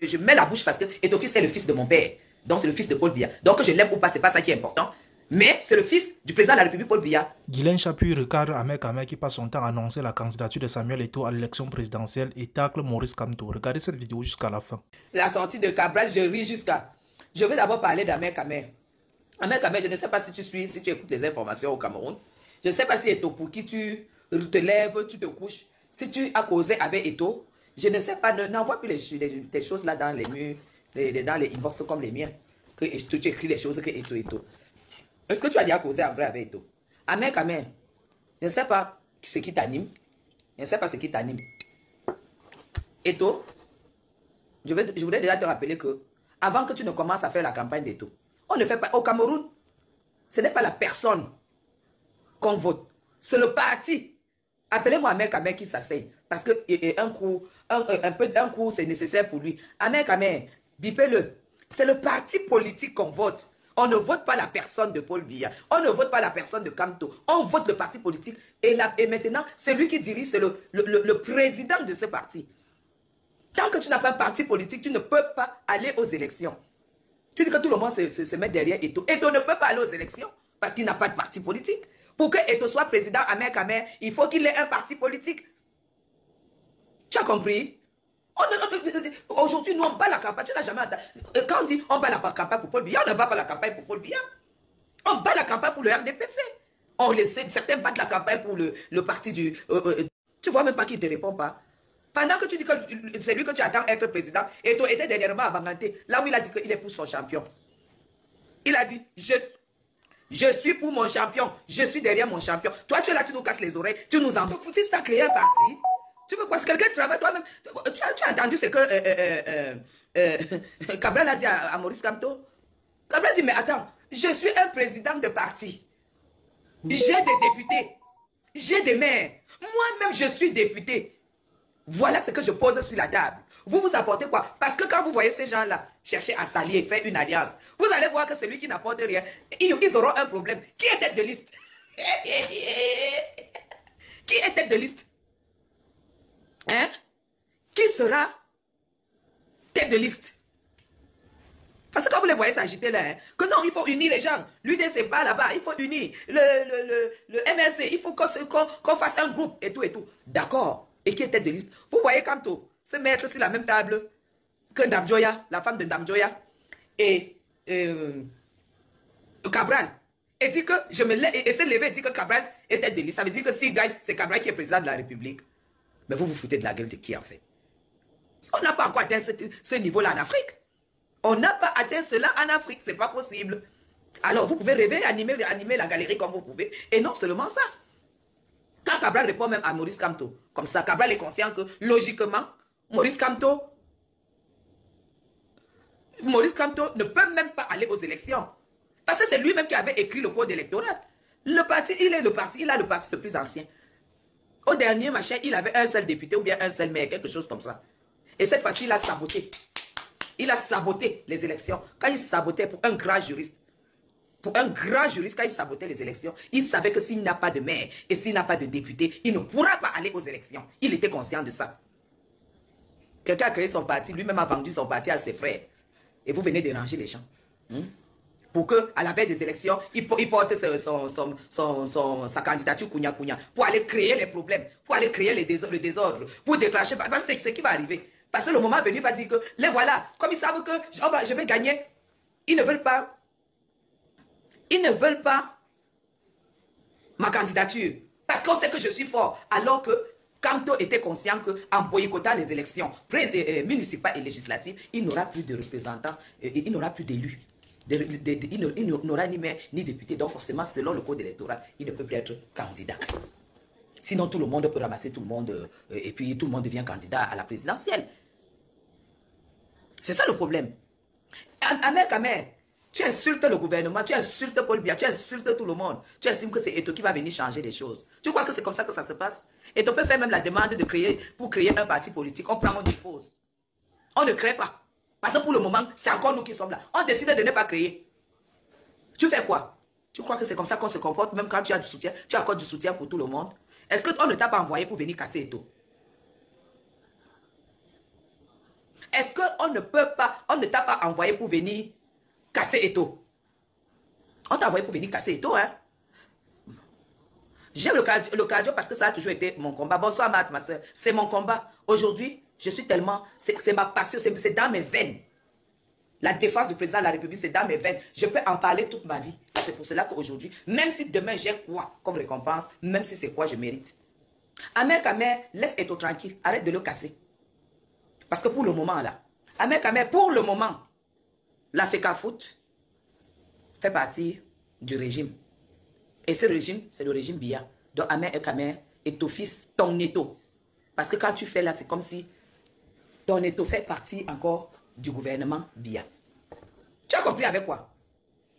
Je mets la bouche parce que Eto'o c'est le fils de mon père. Donc c'est le fils de Paul Biya. Donc que je l'aime ou pas, c'est pas ça qui est important. Mais c'est le fils du président de la République, Paul Biya. Guylaine Chapuis recadre Ahmed Ahmed qui passe son temps à annoncer la candidature de Samuel Eto'o à l'élection présidentielle et tacle Maurice Kamto. Regardez cette vidéo jusqu'à la fin. La sortie de Cabral, je ris jusqu'à... Je vais d'abord parler d'Ahmed Ahmed. Ahmed Ahmed, je ne sais pas si tu suis, si tu écoutes les informations au Cameroun. Je ne sais pas si Eto'o pour qui tu te lèves, tu te couches. Si tu as causé avec Eto'o, je ne sais pas, n'envoie plus des choses là dans les murs, dans les inbox comme les miens. Que tu écris les choses que Eto'o. Est-ce que tu as déjà causé en vrai avec Eto'o? Ahmed Ahmed, je ne sais pas ce qui t'anime. Je ne sais pas ce qui t'anime. Eto'o, je voudrais déjà te rappeler que avant que tu ne commences à faire la campagne d'Eto'o, on ne fait pas au Cameroun. Ce n'est pas la personne qu'on vote. C'est le parti. Appelez-moi Ahmed Ahmed qui s'asseye. Parce que un coup, c'est nécessaire pour lui. Ahmed Ahmed, bipez-le. C'est le parti politique qu'on vote. On ne vote pas la personne de Paul Biya. On ne vote pas la personne de Kamto. On vote le parti politique. Et maintenant, c'est lui qui dirige, c'est le président de ce parti. Tant que tu n'as pas un parti politique, tu ne peux pas aller aux élections. Tu dis que tout le monde se met derrière Eto'o. Eto'o ne peut pas aller aux élections parce qu'il n'a pas de parti politique. Pour que Eto'o soit président Ahmed Ahmed, il faut qu'il ait un parti politique. Tu as compris? Aujourd'hui, nous, on bat la campagne. Tu n'as jamais entendu. Quand on dit on bat la campagne pour Paul Biya, on ne bat pas la campagne pour Paul Biya. On bat la campagne pour le RDPC. On laisse certains battre la campagne pour le parti du... tu vois même pas qu'il ne te répond pas. Pendant que tu dis que c'est lui que tu attends être président, Eto'o était dernièrement à Banganté, là où il a dit qu'il est pour son champion. Il a dit, je suis pour mon champion, je suis derrière mon champion. Toi, tu es là, tu nous casses les oreilles, tu nous entends. Tu as créé un parti. Tu veux quoi? Si quelqu'un travaille toi-même. Tu as entendu ce que Cabral a dit à Maurice Kamto? Cabral dit, mais attends, je suis un président de parti. J'ai des députés. J'ai des maires. Moi-même, je suis député. Voilà ce que je pose sur la table. Vous vous apportez quoi? Parce que quand vous voyez ces gens-là chercher à s'allier, faire une alliance, vous allez voir que celui qui n'apporte rien, ils auront un problème. Qui est tête de liste? Qui est tête de liste? Hein? Qui sera tête de liste? Parce que quand vous les voyez s'agiter là, hein, que non, il faut unir les gens. L'UDC c'est pas là-bas, il faut unir. Le MRC, il faut qu'on fasse un groupe et tout et tout. D'accord. Et qui est tête de liste? Vous voyez Kamto se mettre sur la même table que Ndamjoya, la femme de Ndamjoya, et Cabral. Et dit que je me lève et s'est levé et dit que Cabral est tête de liste. Ça veut dire que s'il gagne, c'est Cabral qui est président de la République. Mais vous vous foutez de la gueule de qui en fait? On n'a pas encore atteint ce niveau-là en Afrique. On n'a pas atteint cela en Afrique, c'est pas possible. Alors vous pouvez rêver, animer la galerie comme vous pouvez. Et non seulement ça. Quand Cabral répond même à Maurice Kamto, comme ça, Cabral est conscient que, logiquement, Maurice Kamto ne peut même pas aller aux élections. Parce que c'est lui-même qui avait écrit le code électoral. Le parti, il a le parti le plus ancien. Au dernier machin, il avait un seul député ou bien un seul maire, quelque chose comme ça. Et cette fois-ci, il a saboté. Il a saboté les élections. Quand il sabotait pour un grand juriste, quand il sabotait les élections, il savait que s'il n'a pas de maire et s'il n'a pas de député, il ne pourra pas aller aux élections. Il était conscient de ça. Quelqu'un a créé son parti, lui-même a vendu son parti à ses frères. Et vous venez déranger les gens. Pour qu'à la veille des élections, il porte sa candidature pour aller créer les problèmes, pour aller créer le désordre, pour déclencher. Parce que c'est ce qui va arriver. Parce que le moment venu, il va dire que, les voilà, comme ils savent que je vais gagner, ils ne veulent pas. Ils ne veulent pas ma candidature. Parce qu'on sait que je suis fort. Alors que Kamto était conscient qu'en boycottant les élections municipales et législatives, il n'aura plus de représentants, il n'aura plus d'élus. Il n'aura ni maire ni député. Donc forcément, selon le code électoral, il ne peut plus être candidat. Sinon, tout le monde peut ramasser tout le monde et puis tout le monde devient candidat à la présidentielle. C'est ça le problème. Ahmed Ahmed, tu insultes le gouvernement, tu insultes Paul Biya, tu insultes tout le monde. Tu estimes que c'est Eto'o qui va venir changer les choses. Tu crois que c'est comme ça que ça se passe? Eto'o peut faire même la demande pour créer un parti politique. On prend, on dépose. On ne crée pas. Parce que pour le moment, c'est encore nous qui sommes là. On décide de ne pas créer. Tu fais quoi? Tu crois que c'est comme ça qu'on se comporte même quand tu as du soutien? Tu accordes du soutien pour tout le monde? Est-ce qu'on ne t'a pas envoyé pour venir casser Eto'o? Est-ce qu'on ne peut pas, on ne t'a pas envoyé pour venir casser Eto? On t'a envoyé pour venir casser Eto, hein? J'aime le cardio parce que ça a toujours été mon combat. Bonsoir, ma soeur. C'est mon combat. Aujourd'hui, je suis tellement... C'est ma passion, c'est dans mes veines. La défense du président de la République, c'est dans mes veines. Je peux en parler toute ma vie. C'est pour cela qu'aujourd'hui, même si demain j'ai quoi comme récompense, même si c'est quoi je mérite. Ahmed Kamer, laisse Eto tranquille. Arrête de le casser. Parce que pour le moment, là, Ahmed Kamer, pour le moment, la FECAFOOT fait partie du régime. Et ce régime, c'est le régime Biya. Donc Ahmed Kamer est ton fils, ton Eto. Parce que quand tu fais là, c'est comme si ton Eto fait partie encore du gouvernement Biya. Tu as compris avec quoi?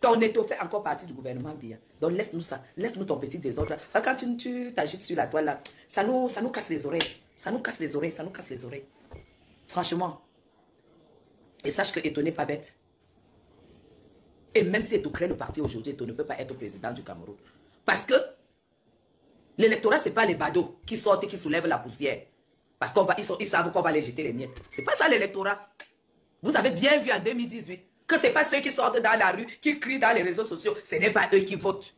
Ton Eto fait encore partie du gouvernement Biya. Donc laisse-nous ça, laisse-nous ton petit désordre. Quand tu t'agites sur la toile là, ça nous casse les oreilles. Ça nous casse les oreilles, ça nous casse les oreilles. Franchement. Et sache que Eto n'est pas bête. Et même si Eto crée le parti aujourd'hui, Eto ne peut pas être président du Cameroun. Parce que l'électorat, ce n'est pas les badauds qui sortent et qui soulèvent la poussière. Parce qu'ils savent qu'on va les jeter les miettes. Ce n'est pas ça l'électorat. Vous avez bien vu en 2018 que ce n'est pas ceux qui sortent dans la rue, qui crient dans les réseaux sociaux. Ce n'est pas eux qui votent.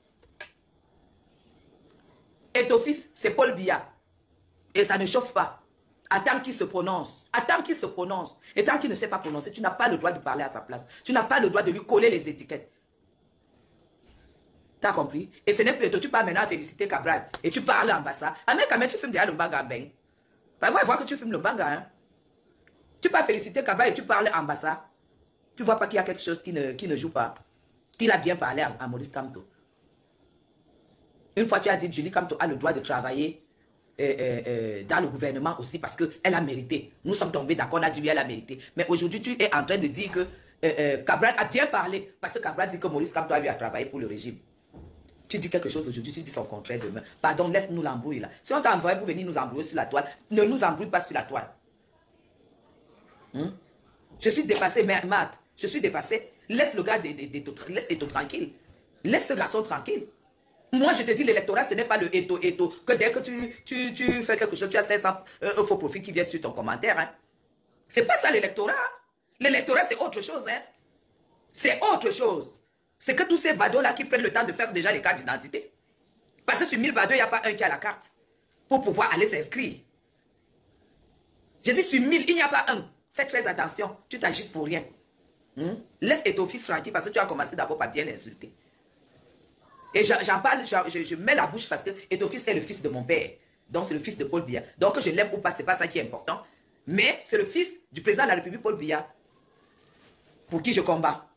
Et ton fils, c'est Paul Biya. Et ça ne chauffe pas. Attends qu'il se prononce. Attends qu'il se prononce. Et tant qu'il ne sait pas prononcer, tu n'as pas le droit de parler à sa place. Tu n'as pas le droit de lui coller les étiquettes. T'as compris? Et ce n'est plus toi, tu parles maintenant à féliciter Cabral. Et tu parles en bassa. Ah mais quand même, tu filmes déjà le banga, ben. Bah ouais, vois que tu filmes le banga, hein. Tu peux féliciter Cabral et tu parles en bassa. Tu vois pas qu'il y a quelque chose qui ne joue pas. Qu'il a bien parlé à Maurice Kamto. Une fois, tu as dit que Julie Kamto a le droit de travailler dans le gouvernement aussi parce qu'elle a mérité. Nous sommes tombés d'accord, on a dit oui, elle a mérité. Mais aujourd'hui, tu es en train de dire que Cabral a bien parlé parce que Cabral dit que Maurice Kamto a eu à travailler pour le régime. Tu dis quelque chose aujourd'hui, tu dis son contraire demain. Pardon, laisse-nous l'embrouille là. Si on t'a envoyé pour venir nous embrouiller sur la toile, ne nous embrouille pas sur la toile. Je suis dépassé, Matt. Je suis dépassé. Laisse le gars, laisse Eto tranquille. Laisse ce garçon tranquille. Moi, je te dis, l'électorat, ce n'est pas le Eto. Que dès que tu fais quelque chose, tu as 500 faux profits qui viennent sur ton commentaire. Hein. C'est pas ça l'électorat. L'électorat, c'est autre chose. Hein. C'est autre chose. C'est que tous ces badauds-là qui prennent le temps de faire déjà les cartes d'identité. Parce que sur 1000 badauds, il n'y a pas un qui a la carte pour pouvoir aller s'inscrire. Je dis sur 1000, il n'y a pas un. Fais très attention, tu t'agites pour rien. Laisse ton fils tranquille parce que tu as commencé d'abord par bien l'insulter. Et j'en parle, je mets la bouche parce que ton fils est le fils de mon père. Donc c'est le fils de Paul Biya. Donc que je l'aime ou pas, ce n'est pas ça qui est important. Mais c'est le fils du président de la République, Paul Biya, pour qui je combats.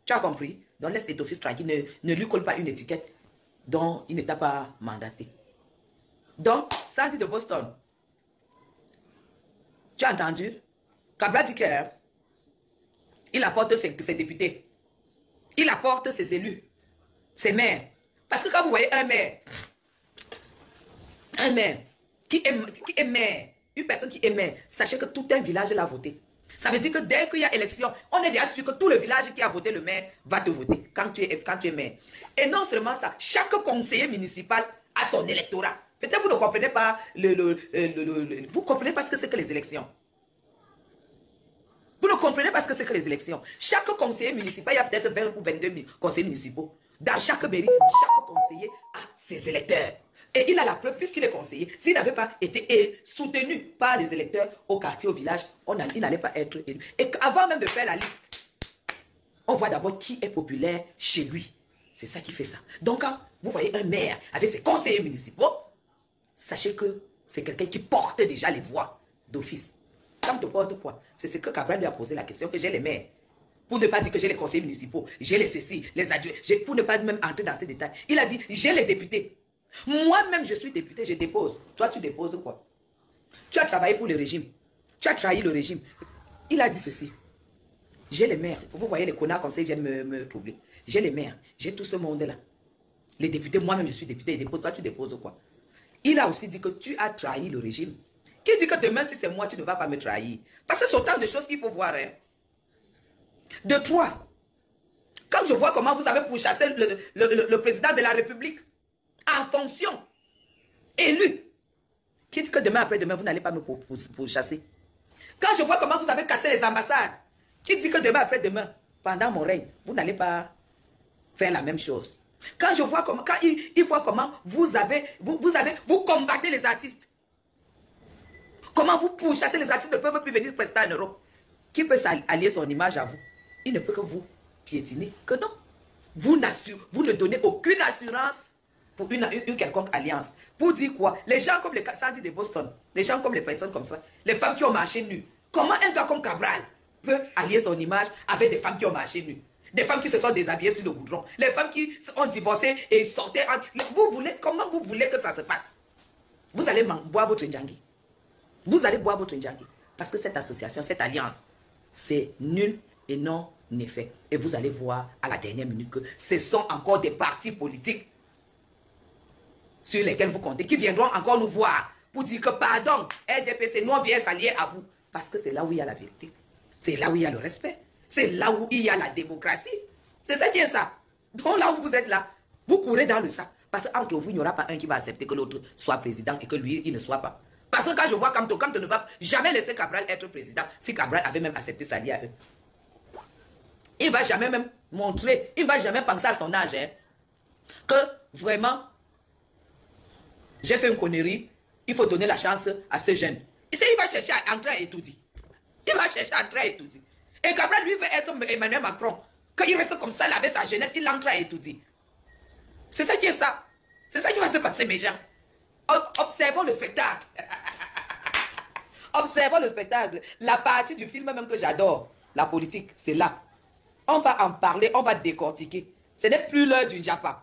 Tu as compris? Donc laisse ton fils tranquille, ne lui colle pas une étiquette dont il ne t'a pas mandaté. Donc, ça dit de Boston. Tu as entendu? Cabral dit qu'il apporte ses députés. Il apporte ses élus, ses maires. Parce que quand vous voyez un maire qui est maire, une personne qui est maire, sachez que tout un village l'a voté. Ça veut dire que dès qu'il y a élection, on est déjà sûr que tout le village qui a voté le maire va te voter quand tu es maire. Et non seulement ça, chaque conseiller municipal a son électorat. Peut-être vous ne comprenez pas vous comprenez pas ce que c'est que les élections. Vous ne comprenez pas ce que c'est que les élections. Chaque conseiller municipal, il y a peut-être 20 ou 22 000 conseillers municipaux. Dans chaque mairie, chaque conseiller a ses électeurs. Et il a la preuve, puisqu'il est conseiller, s'il n'avait pas été soutenu par les électeurs au quartier, au village, il n'allait pas être élu. Et avant même de faire la liste, on voit d'abord qui est populaire chez lui. C'est ça qui fait ça. Donc, quand vous voyez un maire avec ses conseillers municipaux, sachez que c'est quelqu'un qui porte déjà les voix d'office. Quand tu portes quoi? C'est ce que Cabral lui a posé la question, que j'ai les maires. Pour ne pas dire que j'ai les conseillers municipaux, j'ai les ceci, les adjoints, pour ne pas même entrer dans ces détails. Il a dit, j'ai les députés. Moi-même, je suis député, je dépose. Toi, tu déposes quoi? Tu as travaillé pour le régime. Tu as trahi le régime. Il a dit ceci. J'ai les maires. Vous voyez les connards comme ça, ils viennent me troubler. J'ai les maires. J'ai tout ce monde-là. Les députés, moi-même, je suis député. Il dépose. Toi, tu déposes quoi? Il a aussi dit que tu as trahi le régime. Qui dit que demain, si c'est moi, tu ne vas pas me trahir? Parce que c'est autant de choses qu'il faut voir. Hein. De toi. Quand je vois comment vous avez pourchassé le président de la République en fonction, élu, qui dit que demain après-demain, vous n'allez pas me pourchasser. Quand je vois comment vous avez cassé les ambassades, qui dit que demain après-demain, pendant mon règne, vous n'allez pas faire la même chose. Quand je vois comment, quand il voit comment vous combattez les artistes. Comment vous pourchassez les artistes ne peuvent plus venir prester en Europe. Qui peut s'allier son image à vous? Il ne peut que vous piétiner, que non. Vous ne donnez aucune assurance pour une quelconque alliance. Pour dire quoi? Les gens comme les Sandy de Boston, les gens comme les personnes comme ça, les femmes qui ont marché nues. Comment un gars comme Cabral peut allier son image avec des femmes qui ont marché nues? Des femmes qui se sont déshabillées sur le goudron. Les femmes qui ont divorcé et sortaient. Comment vous voulez que ça se passe? Vous allez boire votre Ndjangi. Vous allez boire votre Ndjangi. Parce que cette association, cette alliance, c'est nul et non effet. Et vous allez voir à la dernière minute que ce sont encore des partis politiques sur lesquels vous comptez, qui viendront encore nous voir pour dire que pardon, RDPC, nous on vient s'allier à vous. Parce que c'est là où il y a la vérité. C'est là où il y a le respect. C'est là où il y a la démocratie. C'est ça qui est ça. Donc là où vous êtes là, vous courez dans le sac. Parce qu'entre vous, il n'y aura pas un qui va accepter que l'autre soit président et que lui, il ne soit pas. Parce que quand je vois Kamto ne va jamais laisser Cabral être président, si Cabral avait même accepté s'allier à eux. Il ne va jamais même montrer, il ne va jamais penser à son âge, hein, que vraiment, j'ai fait une connerie, il faut donner la chance à ce jeune. Il va chercher à entrer à étudier. Il va chercher à entrer à étudier. Et Cabral, lui, veut être Emmanuel Macron. Quand il reste comme ça, là, avec sa jeunesse, il entre à étudier. C'est ça qui est ça. C'est ça qui va se passer, mes gens. Observons le spectacle. Observons le spectacle. La partie du film même que j'adore, la politique, c'est là. On va en parler, on va décortiquer. Ce n'est plus l'heure du Japon.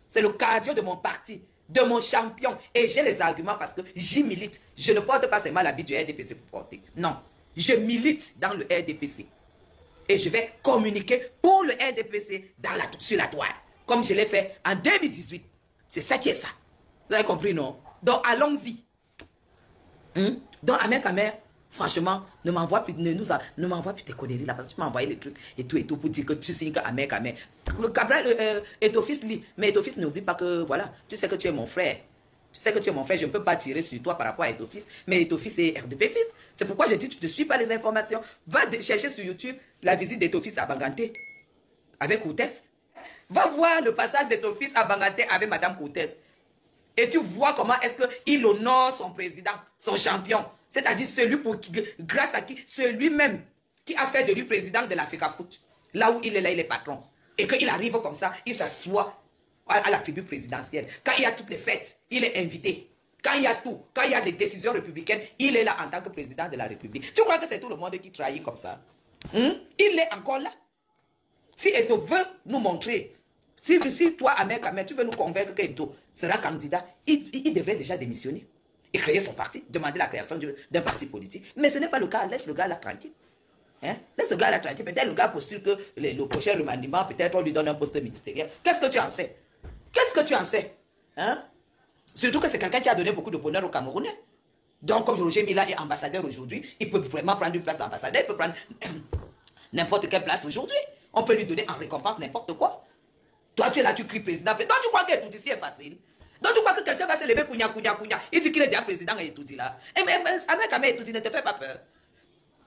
C'est le cardio de mon parti, de mon champion. Et j'ai les arguments parce que j'y milite. Je ne porte pas seulement l'habit du RDPC pour porter. Non, je milite dans le RDPC. Et je vais communiquer pour le RDPC sur la toile. Comme je l'ai fait en 2018. C'est ça qui est ça. Vous avez compris, non? Donc, allons-y. Donc, Ahmed Kamer, franchement, ne m'envoie plus, ne m'envoie plus tes conneries là, parce que tu m'as envoyé les trucs et tout pour dire que tu signes qu'Ahmed Kamer. Le Cabral est ton fils, lui. Mais ton fils, n'oublie pas que, voilà, tu sais que tu es mon frère. Tu sais que tu es mon frère, je ne peux pas tirer sur toi par rapport à Etofis. Mais Etofis est RDPC. C'est pourquoi j'ai dit, tu ne suis pas les informations. Va chercher sur YouTube la visite d'Etofis à Banganté avec Koutès. Va voir le passage d'Etofis à Banganté avec Madame Koutès. Et tu vois comment est-ce qu'il honore son président, son champion. C'est-à-dire grâce à qui, celui-même qui a fait de lui président de l'Africa Foot. Là où il est là, il est patron. Et qu'il arrive comme ça, il s'assoit à la tribune présidentielle. Quand il y a toutes les fêtes, il est invité. Quand il y a tout, quand il y a des décisions républicaines, il est là en tant que président de la République. Tu crois que c'est tout le monde qui trahit comme ça? Il est encore là. Si Eto veut nous montrer, si toi, Ahmed Kamer, tu veux nous convaincre qu'Eto sera candidat, il devrait déjà démissionner et créer son parti, demander la création d'un parti politique. Mais ce n'est pas le cas, laisse le gars là tranquille. Hein? Laisse le gars là tranquille. Peut-être le gars postule que le prochain remaniement, peut-être on lui donne un poste ministériel. Qu'est-ce que tu en sais? Qu'est-ce que tu en sais? Hein? Surtout que c'est quelqu'un qui a donné beaucoup de bonheur aux Camerounais. Donc, comme Roger Mila est ambassadeur aujourd'hui, il peut vraiment prendre une place d'ambassadeur, il peut prendre n'importe quelle place aujourd'hui. On peut lui donner en récompense n'importe quoi. Toi, tu es là, tu cries président. Donc, tu crois que tout ici est facile? Donc, tu crois que quelqu'un va se lever, kounya. Il dit qu'il est déjà président et tout dit là. Mais avec Ahmed Etoudi, ne te fais pas peur.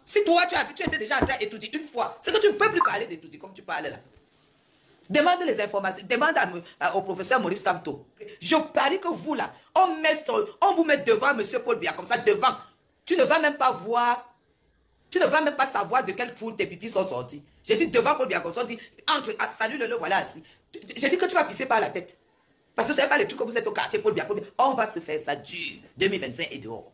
Si toi, tu étais déjà en train d'Etoudi une fois, c'est que tu ne peux plus parler d'Etoudi comme tu parles là. Demande les informations, demande au professeur Maurice Kamto. Je parie que vous là, on vous met devant M. Paul Biya, comme ça, devant. Tu ne vas même pas voir, tu ne vas même pas savoir de quel trou tes pipis sont sortis. J'ai dit devant Paul Biya, comme ça, on dit, entre, salut le voilà assis. J'ai dit que tu vas pisser par la tête. Parce que ce n'est pas les trucs que vous êtes au quartier Paul Biya. On va se faire ça dur. 2025 et dehors.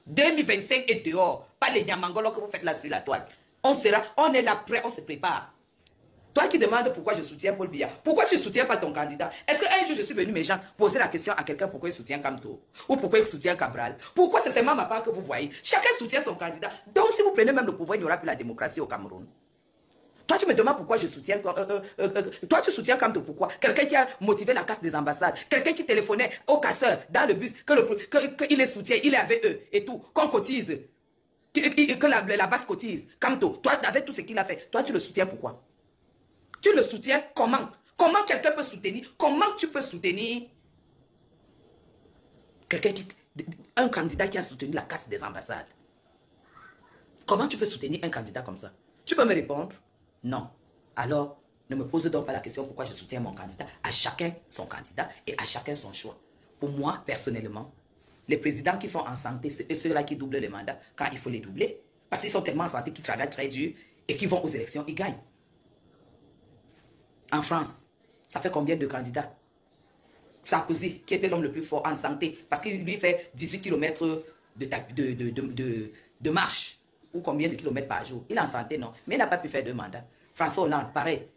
2025 et dehors. Pas les nyamangolo que vous faites là sur la toile. On est là prêt, on se prépare. Toi qui demandes pourquoi je soutiens Paul Biya, pourquoi tu ne soutiens pas ton candidat? Est-ce qu'un jour je suis venu, mes gens, poser la question à quelqu'un pourquoi il soutient Kamto? Ou pourquoi il soutient Cabral? Pourquoi c'est seulement ma part que vous voyez? Chacun soutient son candidat. Donc si vous prenez même le pouvoir, il n'y aura plus la démocratie au Cameroun. Toi, tu me demandes pourquoi je soutiens... toi, tu soutiens Kamto, pourquoi? Quelqu'un qui a motivé la casse des ambassades. Quelqu'un qui téléphonait aux casseurs dans le bus, qu'il les soutient, il est avec eux et tout, qu'on cotise. Que la base cotise. Kamto, toi, avec tout ce qu'il a fait, toi, tu le soutiens pourquoi? Tu le soutiens comment? Comment quelqu'un peut soutenir? Comment tu peux soutenir un candidat qui a soutenu la casse des ambassades? Comment tu peux soutenir un candidat comme ça? Tu peux me répondre? Non. Alors, ne me pose donc pas la question pourquoi je soutiens mon candidat. À chacun son candidat et à chacun son choix. Pour moi, personnellement, les présidents qui sont en santé, c'est ceux-là qui doublent les mandats quand il faut les doubler. Parce qu'ils sont tellement en santé qu'ils travaillent très dur et qu'ils vont aux élections, ils gagnent. En France, ça fait combien de candidats? Sarkozy, qui était l'homme le plus fort en santé, parce qu'il lui fait 18 km de marche, ou combien de kilomètres par jour. Il est en santé, non, mais il n'a pas pu faire 2 mandats. François Hollande, pareil.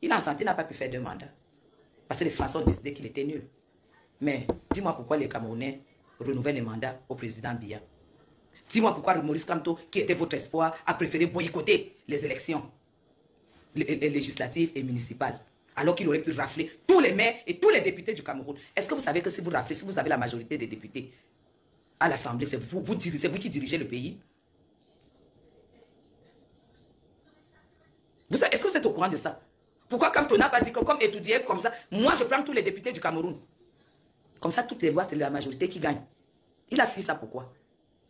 Il est en santé, il n'a pas pu faire 2 mandats. Parce que les Français ont décidé qu'il était nul. Mais dis-moi pourquoi les Camerounais renouvellent les mandats au président Biya. Dis-moi pourquoi Maurice Kamto, qui était votre espoir, a préféré boycotter les élections législatives et municipales, alors qu'il aurait pu rafler tous les maires et tous les députés du Cameroun. Est-ce que vous savez que si vous raflez, si vous avez la majorité des députés à l'Assemblée, c'est vous qui dirigez le pays? Est-ce que vous êtes au courant de ça? Pourquoi Kamto n'a pas dit que comme étudié comme ça, moi je prends tous les députés du Cameroun? Comme ça, toutes les lois, c'est la majorité qui gagne. Il a fui ça pourquoi?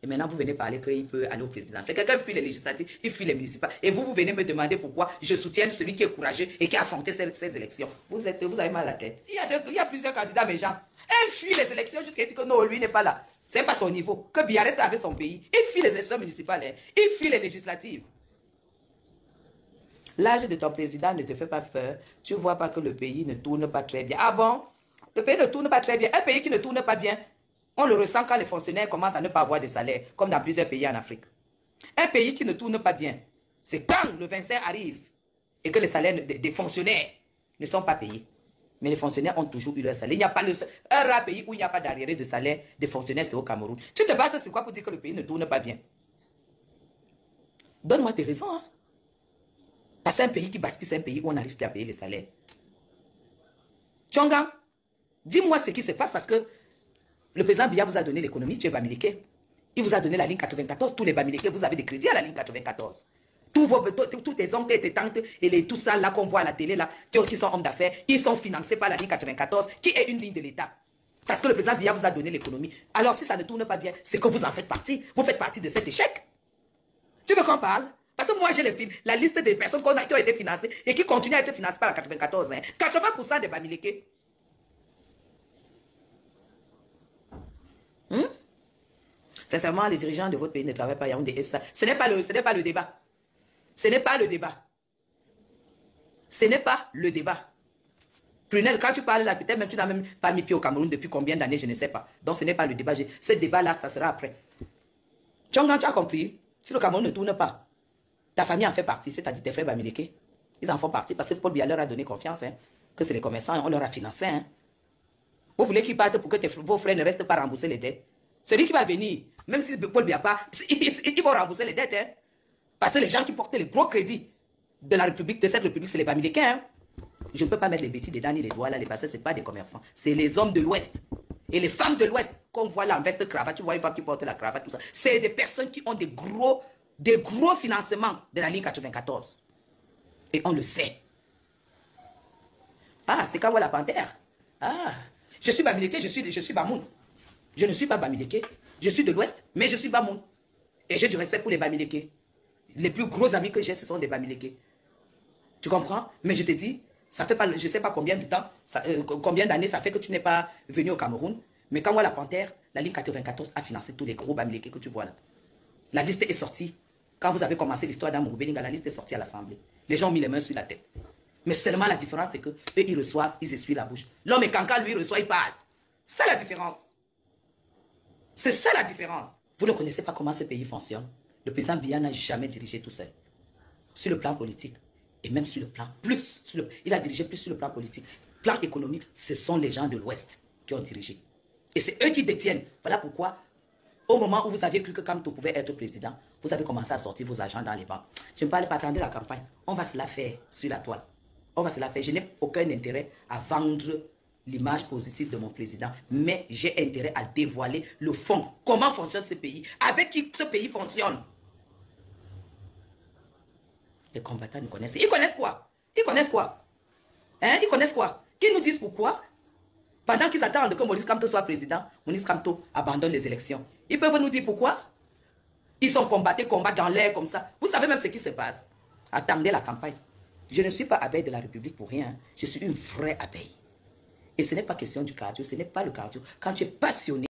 Et maintenant, vous venez parler qu'il peut aller au président. C'est quelqu'un qui fuit les législatives, il fuit les municipales. Et vous venez me demander pourquoi je soutiens celui qui est courageux et qui a affronté ces élections. Vous avez mal à la tête. Il y a plusieurs candidats méchants. Il fuit les élections jusqu'à dire que non, lui n'est pas là. C'est pas son niveau. Que Biya reste avec son pays. Il fuit les élections municipales. Hein. Il fuit les législatives. L'âge de ton président ne te fait pas peur. Tu ne vois pas que le pays ne tourne pas très bien. Ah bon? Le pays ne tourne pas très bien. Un pays qui ne tourne pas bien, on le ressent quand les fonctionnaires commencent à ne pas avoir de salaire, comme dans plusieurs pays en Afrique. Un pays qui ne tourne pas bien, c'est quand le 25 arrive et que les salaires des fonctionnaires ne sont pas payés. Mais les fonctionnaires ont toujours eu leur salaire. Il n'y a pas un rare pays où il n'y a pas d'arriéré de salaire des fonctionnaires, c'est au Cameroun. Tu te bases sur quoi pour dire que le pays ne tourne pas bien? Donne-moi tes raisons. Hein? Parce que c'est un pays qui bascule, c'est un pays où on n'arrive plus à payer les salaires. Tchonga, dis-moi ce qui se passe parce que le président Biya vous a donné l'économie, tu es bamileke. Il vous a donné la ligne 94, tous les bamileke, vous avez des crédits à la ligne 94. Tous tes oncles et tes tantes et tout ça là qu'on voit à la télé là, qui sont hommes d'affaires, ils sont financés par la ligne 94, qui est une ligne de l'État. Parce que le président Biya vous a donné l'économie. Alors si ça ne tourne pas bien, c'est que vous en faites partie. Vous faites partie de cet échec. Tu veux qu'on parle? Parce que moi j'ai la liste des personnes qui ont été financées et qui continuent à être financées par la 94. Hein. 80% des bamileke. Sincèrement, les dirigeants de votre pays ne travaillent pas. Ce n'est pas le débat. Ce n'est pas le débat. Ce n'est pas le débat. Prunel, quand tu parles là, peut-être même tu n'as même pas mis pied au Cameroun depuis combien d'années, je ne sais pas. Donc ce n'est pas le débat. Ce débat-là, ça sera après. Tchongan, tu as compris? Si le Cameroun ne tourne pas, ta famille en fait partie, c'est-à-dire tes frères bamileke. Ils en font partie parce que Paul Biya leur a donné confiance, hein, que c'est les commerçants, on leur a financé. Hein. Vous voulez qu'ils partent pour que vos frères ne restent pas rembourser les dettes? Celui qui va venir, même si Paul Biya pas, ils vont rembourser les dettes. Hein. Parce que les gens qui portaient les gros crédits de la République, de cette République, c'est les bamileke. Hein. Je ne peux pas mettre les bêtises dedans ni les doigts là, parce que ce n'est pas des commerçants. C'est les hommes de l'Ouest. Et les femmes de l'Ouest, qu'on voit là en veste cravate, tu vois une femme qui porte la cravate, tout ça. C'est des personnes qui ont des gros financements de la ligne 94. Et on le sait. Ah, c'est quand la panthère. Ah, je suis bamileke, je suis bamoun. Je ne suis pas bamileke. Je suis de l'Ouest, mais je suis bamoun. Et j'ai du respect pour les bamileke. Les plus gros amis que j'ai, ce sont des bamileke. Tu comprends? Mais je te dis, ça fait pas, je ne sais pas combien de temps, combien d'années ça fait que tu n'es pas venu au Cameroun. Mais quand moi, la panthère, la ligne 94 a financé tous les gros bamileke que tu vois là. La liste est sortie. Quand vous avez commencé l'histoire d'Amour Beninga, la liste est sortie à l'Assemblée. Les gens ont mis les mains sur la tête. Mais seulement la différence, c'est qu'eux, ils reçoivent, ils essuient la bouche. L'homme et Kanka, lui, il reçoit, il parle. C'est ça la différence. C'est ça la différence. Vous ne connaissez pas comment ce pays fonctionne. Le président Biya n'a jamais dirigé tout seul. Sur le plan politique. Et même sur le plan il a dirigé plus sur le plan politique. Plan économique, ce sont les gens de l'Ouest qui ont dirigé. Et c'est eux qui détiennent. Voilà pourquoi, au moment où vous aviez cru que Kamto pouvait être président, vous avez commencé à sortir vos agents dans les banques. Je ne parle pas attendre la campagne. On va se la faire sur la toile. On va se la faire. Je n'ai aucun intérêt à vendre l'image positive de mon président. Mais j'ai intérêt à dévoiler le fond. Comment fonctionne ce pays? Avec qui ce pays fonctionne? Les combattants nous connaissent. Ils connaissent quoi? Ils connaissent quoi? Hein? Ils connaissent quoi? Qu'ils nous disent pourquoi? Pendant qu'ils attendent que Maurice Kamto soit président, Maurice Kamto abandonne les élections. Ils peuvent nous dire pourquoi? Ils sont combattus dans l'air comme ça. Vous savez même ce qui se passe. Attendez la campagne. Je ne suis pas abeille de la République pour rien. Je suis une vraie abeille. Et ce n'est pas question du cardio, ce n'est pas le cardio. Quand tu es passionné,